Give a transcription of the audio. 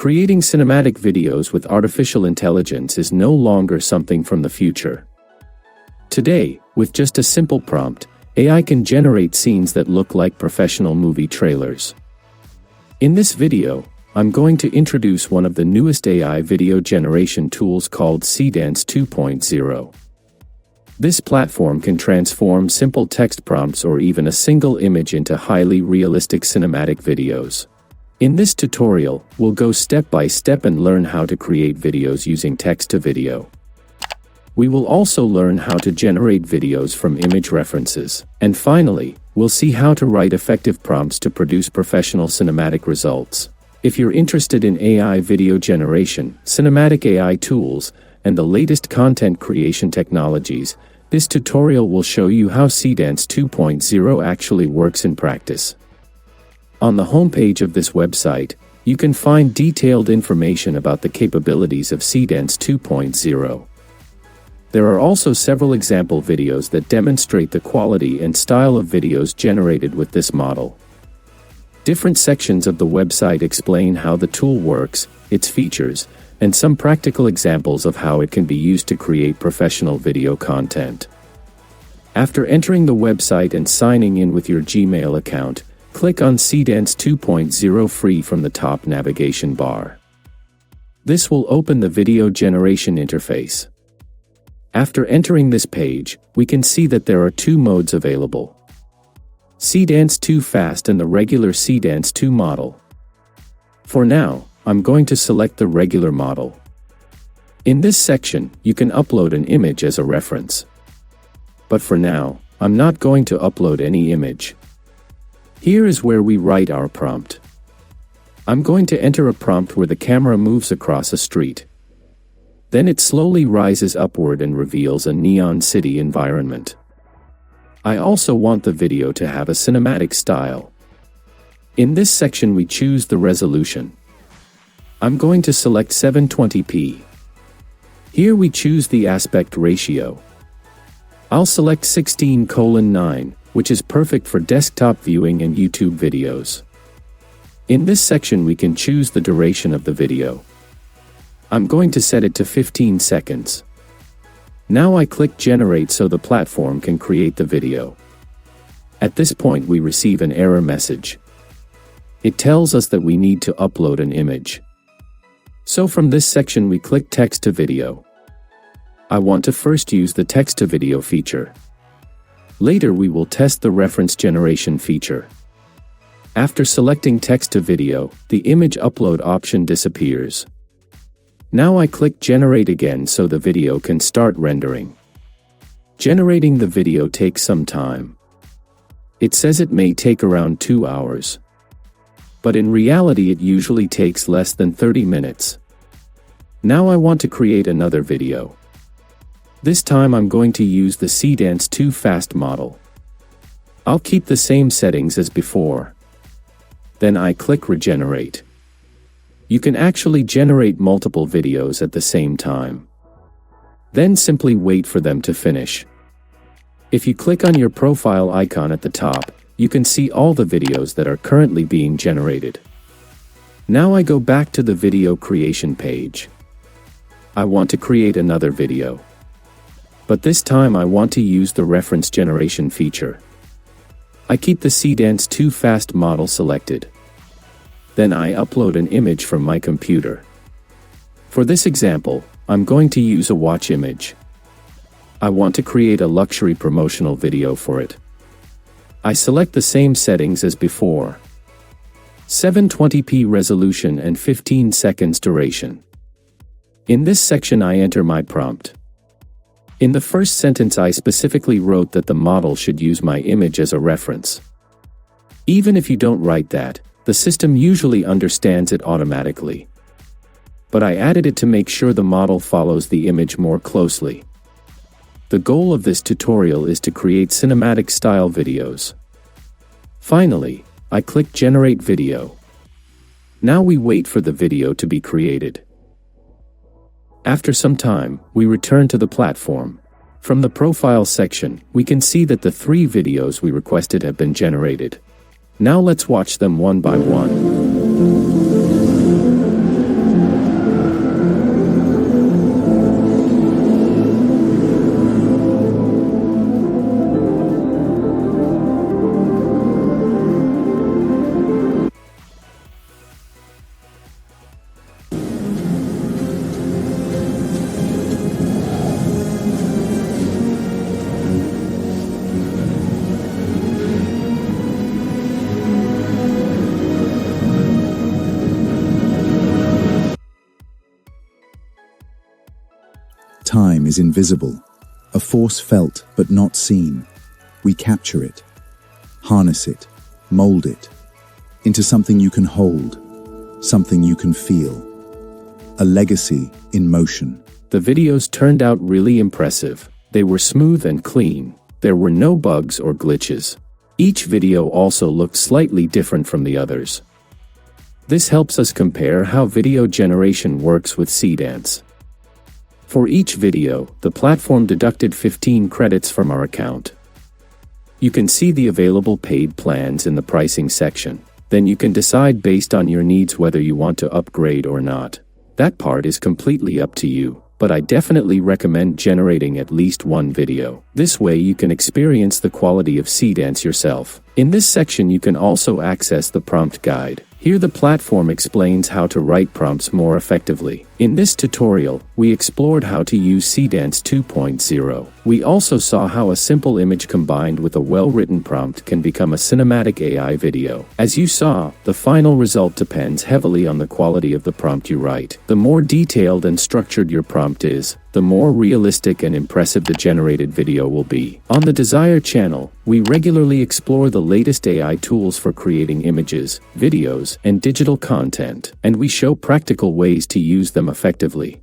Creating cinematic videos with artificial intelligence is no longer something from the future. Today, with just a simple prompt, AI can generate scenes that look like professional movie trailers. In this video, I'm going to introduce one of the newest AI video generation tools called Seedance 2.0. This platform can transform simple text prompts or even a single image into highly realistic cinematic videos. In this tutorial, we'll go step by step and learn how to create videos using text-to-video. We will also learn how to generate videos from image references. And finally, we'll see how to write effective prompts to produce professional cinematic results. If you're interested in AI video generation, cinematic AI tools, and the latest content creation technologies, this tutorial will show you how Seedance 2.0 actually works in practice. On the homepage of this website, you can find detailed information about the capabilities of Seedance 2.0. There are also several example videos that demonstrate the quality and style of videos generated with this model. Different sections of the website explain how the tool works, its features, and some practical examples of how it can be used to create professional video content. After entering the website and signing in with your Gmail account, click on Seedance 2.0 free from the top navigation bar. This will open the video generation interface. After entering this page, we can see that there are two modes available: Seedance 2 Fast and the regular Seedance 2 model. For now, I'm going to select the regular model. In this section, you can upload an image as a reference. But for now, I'm not going to upload any image. Here is where we write our prompt. I'm going to enter a prompt where the camera moves across a street. Then it slowly rises upward and reveals a neon city environment. I also want the video to have a cinematic style. In this section we choose the resolution. I'm going to select 720p. Here we choose the aspect ratio. I'll select 16:9, which is perfect for desktop viewing and YouTube videos. In this section we can choose the duration of the video. I'm going to set it to 15 seconds. Now I click Generate so the platform can create the video. At this point we receive an error message. It tells us that we need to upload an image. So from this section we click Text to Video. I want to first use the Text to Video feature. Later we will test the reference generation feature. After selecting Text to Video, the image upload option disappears. Now I click Generate again so the video can start rendering. Generating the video takes some time. It says it may take around 2 hours. But in reality it usually takes less than 30 minutes. Now I want to create another video. This time I'm going to use the Seedance 2 Fast model. I'll keep the same settings as before. Then I click Regenerate. You can actually generate multiple videos at the same time. Then simply wait for them to finish. If you click on your profile icon at the top, you can see all the videos that are currently being generated. Now I go back to the video creation page. I want to create another video. But this time I want to use the reference generation feature. I keep the Seedance 2 Fast model selected. Then I upload an image from my computer. For this example, I'm going to use a watch image. I want to create a luxury promotional video for it. I select the same settings as before. 720p resolution and 15 seconds duration. In this section I enter my prompt. In the first sentence I specifically wrote that the model should use my image as a reference. Even if you don't write that, the system usually understands it automatically. But I added it to make sure the model follows the image more closely. The goal of this tutorial is to create cinematic style videos. Finally, I click Generate Video. Now we wait for the video to be created. After some time, we return to the platform. From the profile section, we can see that the 3 videos we requested have been generated. Now let's watch them one by one. time is invisible, a force felt but not seen. We capture it, harness it, mold it into something you can hold, something you can feel. A legacy in motion. The videos turned out really impressive. They were smooth and clean. There were no bugs or glitches. Each video also looked slightly different from the others. This helps us compare how video generation works with Seedance. For each video, the platform deducted 15 credits from our account. You can see the available paid plans in the pricing section. Then you can decide based on your needs whether you want to upgrade or not. That part is completely up to you, but I definitely recommend generating at least one video. This way you can experience the quality of Seedance yourself. In this section you can also access the prompt guide. Here the platform explains how to write prompts more effectively. In this tutorial, we explored how to use Seedance 2.0. We also saw how a simple image combined with a well-written prompt can become a cinematic AI video. As you saw, the final result depends heavily on the quality of the prompt you write. The more detailed and structured your prompt is, the more realistic and impressive the generated video will be. On the Desire channel, we regularly explore the latest AI tools for creating images, videos, and digital content, and we show practical ways to use them effectively.